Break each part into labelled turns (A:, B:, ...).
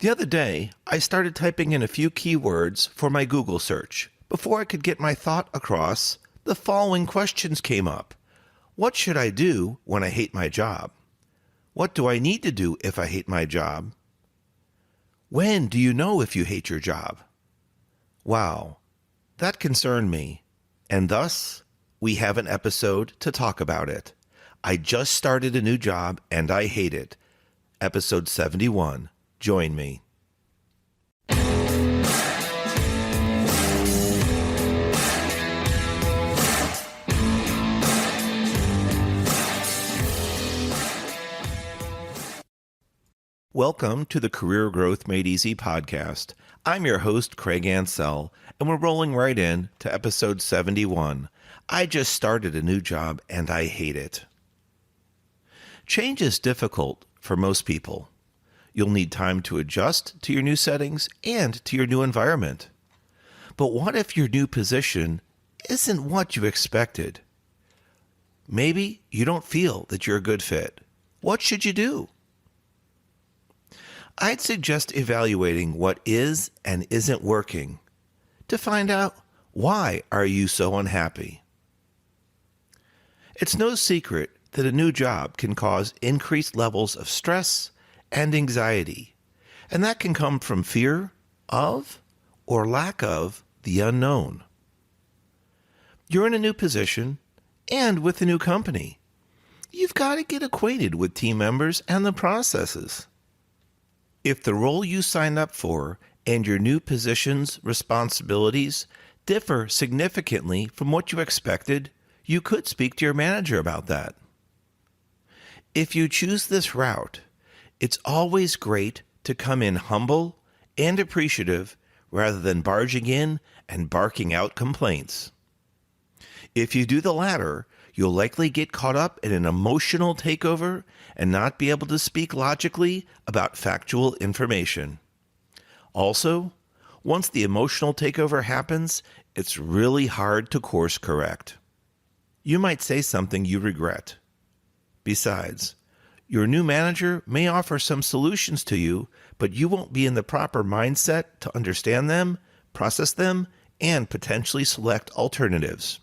A: The other day, I started typing in a few keywords for my Google search. Before I could get my thought across, the following questions came up. What should I do when I hate my job? What do I need to do if I hate my job? When do you know if you hate your job? Wow, that concerned me, and thus we have an episode to talk about it. I just started a new job and I hate it. Episode 71. Join me. Welcome to the Career Growth Made Easy podcast. I'm your host, Craig Ansell, and we're rolling right in to episode 71. I just started a new job and I hate it. Change is difficult for most people. You'll need time to adjust to your new settings and to your new environment. But what if your new position isn't what you expected? Maybe you don't feel that you're a good fit. What should you do? I'd suggest evaluating what is and isn't working to find out why are you so unhappy. It's no secret that a new job can cause increased levels of stress and anxiety, and that can come from fear of or lack of the unknown. You're in a new position and with a new company. You've got to get acquainted with team members and the processes. If the role you signed up for and your new position's responsibilities differ significantly from what you expected, you could speak to your manager about that. If you choose this route, it's always great to come in humble and appreciative rather than barging in and barking out complaints. If you do the latter, you'll likely get caught up in an emotional takeover and not be able to speak logically about factual information. Also, once the emotional takeover happens, it's really hard to course correct. You might say something you regret. Besides, your new manager may offer some solutions to you, but you won't be in the proper mindset to understand them, process them, and potentially select alternatives.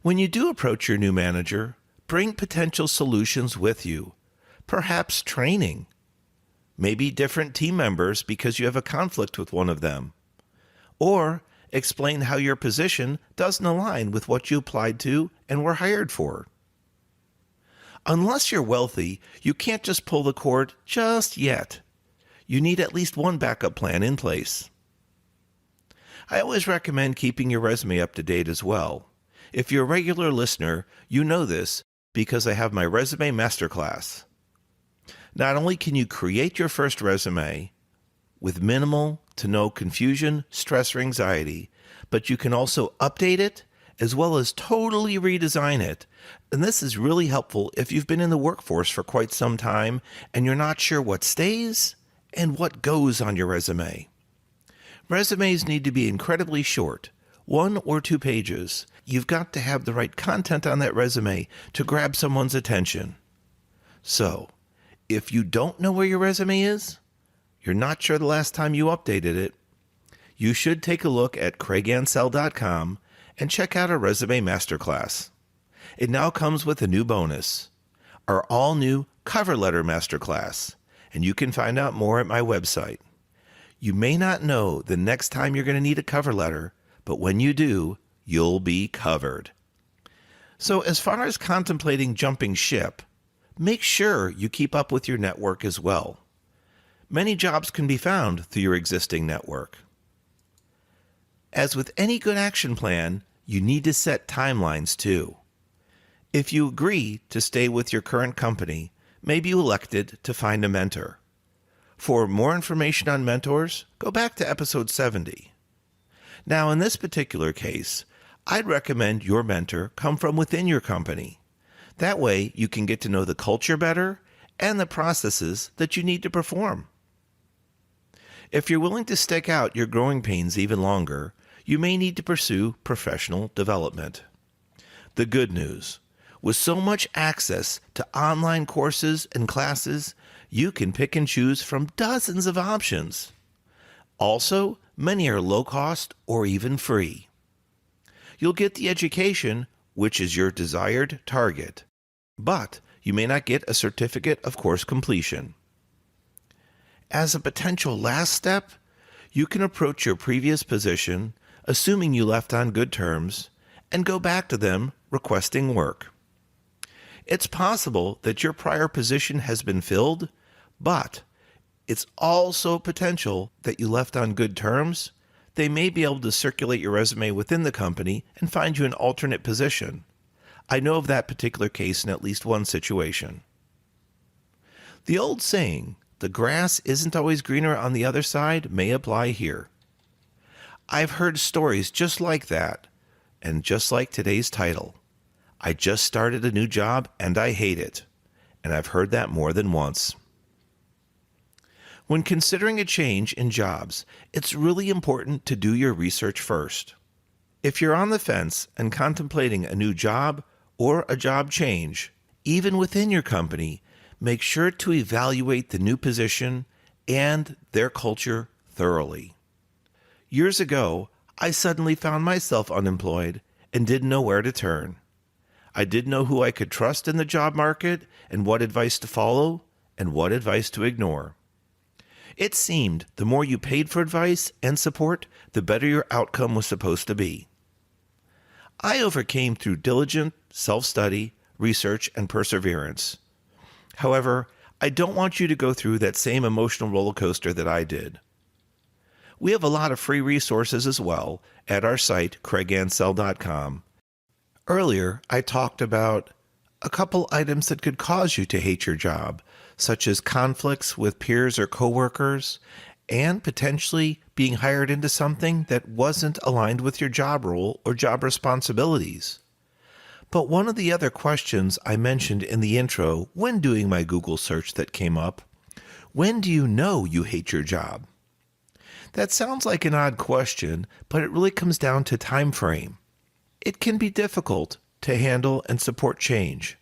A: When you do approach your new manager, bring potential solutions with you, perhaps training, maybe different team members because you have a conflict with one of them, or explain how your position doesn't align with what you applied to and were hired for. Unless you're wealthy, you can't just pull the cord just yet. You need at least one backup plan in place. I always recommend keeping your resume up to date as well. If you're a regular listener, you know this because I have my resume masterclass. Not only can you create your first resume with minimal to no confusion, stress, or anxiety, but you can also update it as well as totally redesign it. And this is really helpful if you've been in the workforce for quite some time and you're not sure what stays and what goes on your resume. Resumes need to be incredibly short, 1 or 2 pages. You've got to have the right content on that resume to grab someone's attention. So, if you don't know where your resume is, you're not sure the last time you updated it, you should take a look at craigansell.com and check out our Resume Masterclass. It now comes with a new bonus, our all-new Cover Letter Masterclass, and you can find out more at my website. You may not know the next time you're going to need a cover letter, but when you do, you'll be covered. So as far as contemplating jumping ship, make sure you keep up with your network as well. Many jobs can be found through your existing network. As with any good action plan, you need to set timelines too. If you agree to stay with your current company, maybe you elected to find a mentor. For more information on mentors, go back to episode 70. Now, in this particular case, I'd recommend your mentor come from within your company. That way, you can get to know the culture better and the processes that you need to perform. If you're willing to stick out your growing pains even longer, you may need to pursue professional development. The good news, with so much access to online courses and classes, You can pick and choose from dozens of options. Also, many are low cost or even free. You'll get the education, which is your desired target, but you may not get a certificate of course completion. As a potential last step, you can approach your previous position, assuming you left on good terms, and go back to them requesting work. It's possible that your prior position has been filled, but it's also potential that you left on good terms. They may be able to circulate your resume within the company and find you an alternate position. I know of that particular case in at least one situation. The old saying, "The grass isn't always greener on the other side," may apply here. I've heard stories just like that, and just like today's title. I just started a new job and I hate it. And I've heard that more than once. When considering a change in jobs, it's really important to do your research first. If you're on the fence and contemplating a new job or a job change, even within your company, make sure to evaluate the new position and their culture thoroughly. Years ago, I suddenly found myself unemployed and didn't know where to turn. I didn't know who I could trust in the job market and what advice to follow and what advice to ignore. It seemed the more you paid for advice and support, the better your outcome was supposed to be. I overcame through diligent self-study, research, and perseverance. However, I don't want you to go through that same emotional roller coaster that I did. We have a lot of free resources as well at our site, craigansell.com. Earlier, I talked about a couple items that could cause you to hate your job, such as conflicts with peers or coworkers, and potentially being hired into something that wasn't aligned with your job role or job responsibilities. But one of the other questions I mentioned in the intro when doing my Google search that came up, when do you know you hate your job? That sounds like an odd question, but it really comes down to time frame. It can be difficult to handle and support change.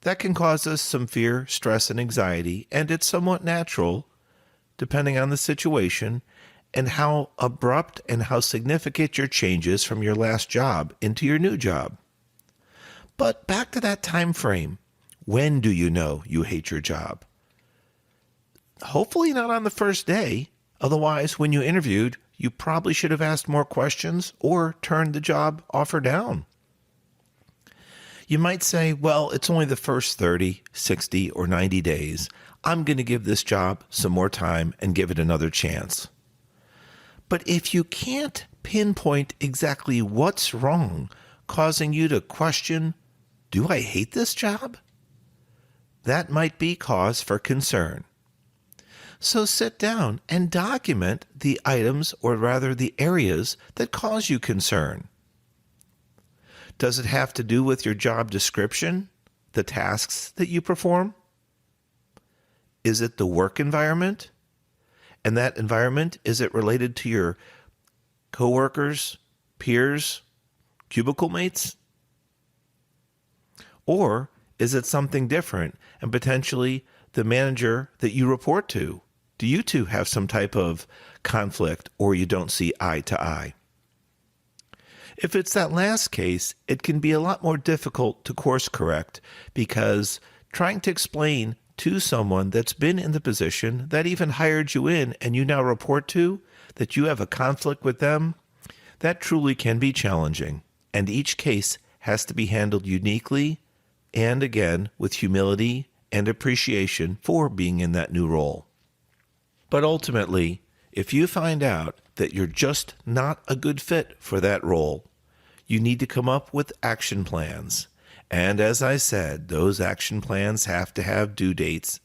A: That can cause us some fear, stress, and anxiety, and it's somewhat natural, depending on the situation and how abrupt and how significant your changes from your last job into your new job. But back to that time frame. When do you know you hate your job? Hopefully not on the first day. Otherwise, when you interviewed, you probably should have asked more questions or turned the job offer down. You might say, well, it's only the first 30, 60, or 90 days. I'm going to give this job some more time and give it another chance. But if you can't pinpoint exactly what's wrong, causing you to question, do I hate this job? That might be cause for concern. So sit down and document the items, or rather the areas, that cause you concern. Does it have to do with your job description, the tasks that you perform? Is it the work environment? And that environment, is it related to your coworkers, peers, cubicle mates? Or is it something different and potentially the manager that you report to? Do you two have some type of conflict or you don't see eye to eye? If it's that last case, it can be a lot more difficult to course correct because trying to explain to someone that's been in the position that even hired you in and you now report to that you have a conflict with them, that truly can be challenging. And each case has to be handled uniquely and again with humility and appreciation for being in that new role. But ultimately, if you find out that you're just not a good fit for that role, you need to come up with action plans. And as I said, those action plans have to have due dates.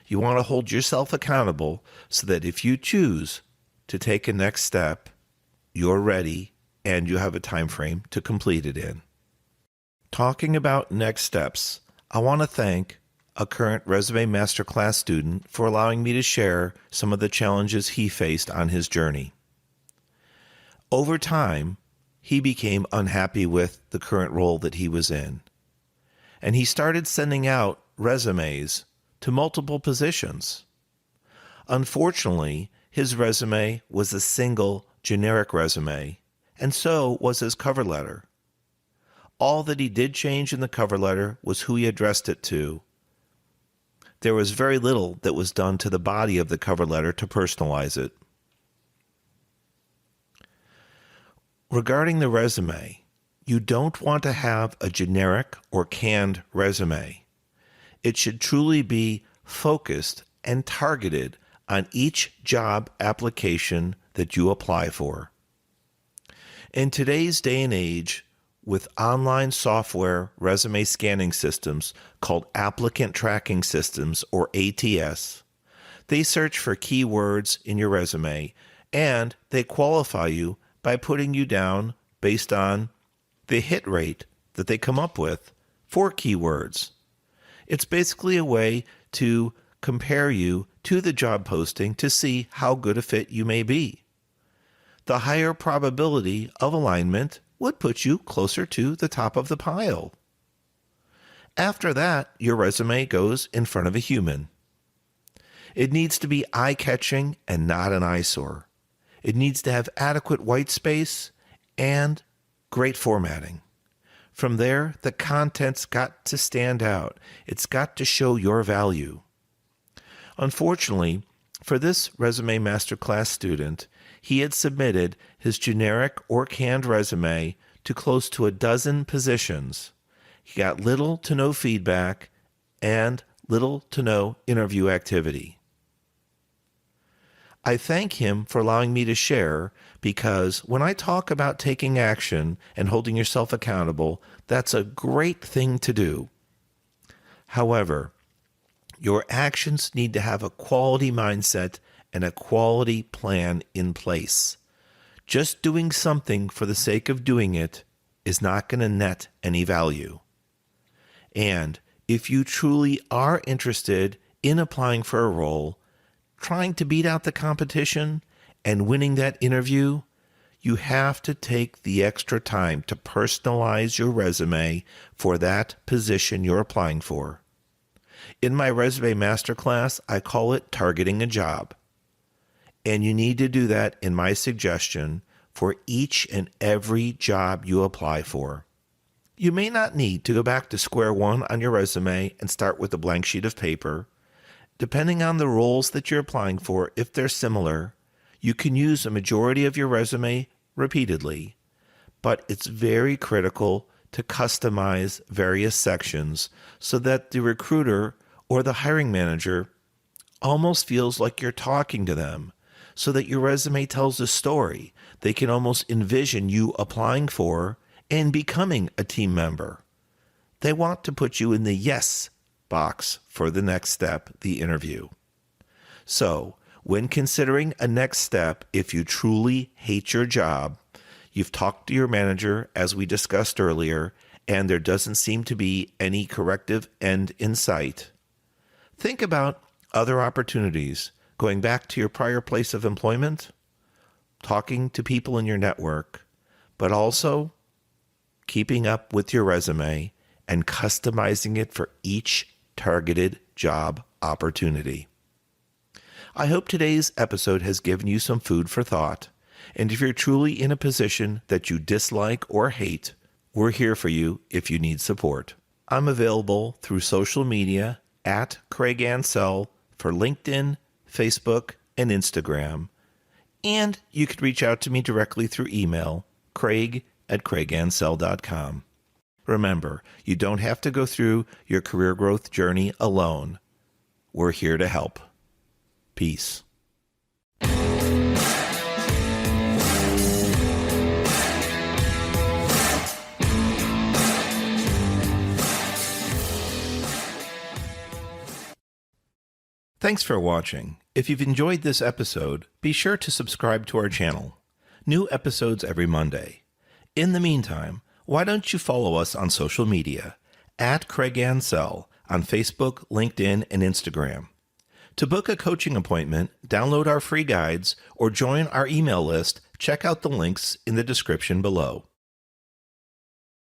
A: You want to hold yourself accountable so that if you choose to take a next step, you're ready and you have a time frame to complete it in. Talking about next steps, I want to thank a current Resume Masterclass student for allowing me to share some of the challenges he faced on his journey. Over time, he became unhappy with the current role that he was in, and he started sending out resumes to multiple positions. Unfortunately, his resume was a single, generic resume, and so was his cover letter. All that he did change in the cover letter was who he addressed it to. There was very little that was done to the body of the cover letter to personalize it. Regarding the resume, you don't want to have a generic or canned resume. It should truly be focused and targeted on each job application that you apply for. In today's day and age, with online software resume scanning systems called applicant tracking systems, or ATS, they search for keywords in your resume and they qualify you by putting you down based on the hit rate that they come up with for keywords. It's basically a way to compare you to the job posting to see how good a fit you may be. The higher probability of alignment would put you closer to the top of the pile. After that, your resume goes in front of a human. It needs to be eye-catching and not an eyesore. It needs to have adequate white space and great formatting. From there, the content's got to stand out. It's got to show your value. Unfortunately, for this Resume Masterclass student, he had submitted his generic or canned resume to close to a dozen positions. He got little to no feedback and little to no interview activity. I thank him for allowing me to share, because when I talk about taking action and holding yourself accountable, that's a great thing to do. However, your actions need to have a quality mindset and a quality plan in place. Just doing something for the sake of doing it is not going to net any value. And if you truly are interested in applying for a role, trying to beat out the competition and winning that interview, you have to take the extra time to personalize your resume for that position you're applying for. In my Resume Masterclass, I call it targeting a job. And you need to do that, in my suggestion, for each and every job you apply for. You may not need to go back to square one on your resume and start with a blank sheet of paper. Depending on the roles that you're applying for, if they're similar, you can use a majority of your resume repeatedly, but it's very critical to customize various sections so that the recruiter or the hiring manager almost feels like you're talking to them, so that your resume tells a story. They can almost envision you applying for and becoming a team member. They want to put you in the yes box for the next step, the interview. So, when considering a next step, if you truly hate your job, you've talked to your manager, as we discussed earlier, and there doesn't seem to be any corrective end in sight, think about other opportunities, going back to your prior place of employment, talking to people in your network, but also keeping up with your resume and customizing it for each targeted job opportunity. I hope today's episode has given you some food for thought, and if you're truly in a position that you dislike or hate, we're here for you if you need support. I'm available through social media at Craig Ansell for LinkedIn, Facebook, and Instagram, and you could reach out to me directly through email, craig@craigansell.com. Remember, you don't have to go through your career growth journey alone. We're here to help. Peace. Thanks for watching. If you've enjoyed this episode, be sure to subscribe to our channel. New episodes every Monday. In the meantime, why don't you follow us on social media at Craig Ansell on Facebook, LinkedIn, and Instagram. To book a coaching appointment, download our free guides, or join our email list, check out the links in the description below.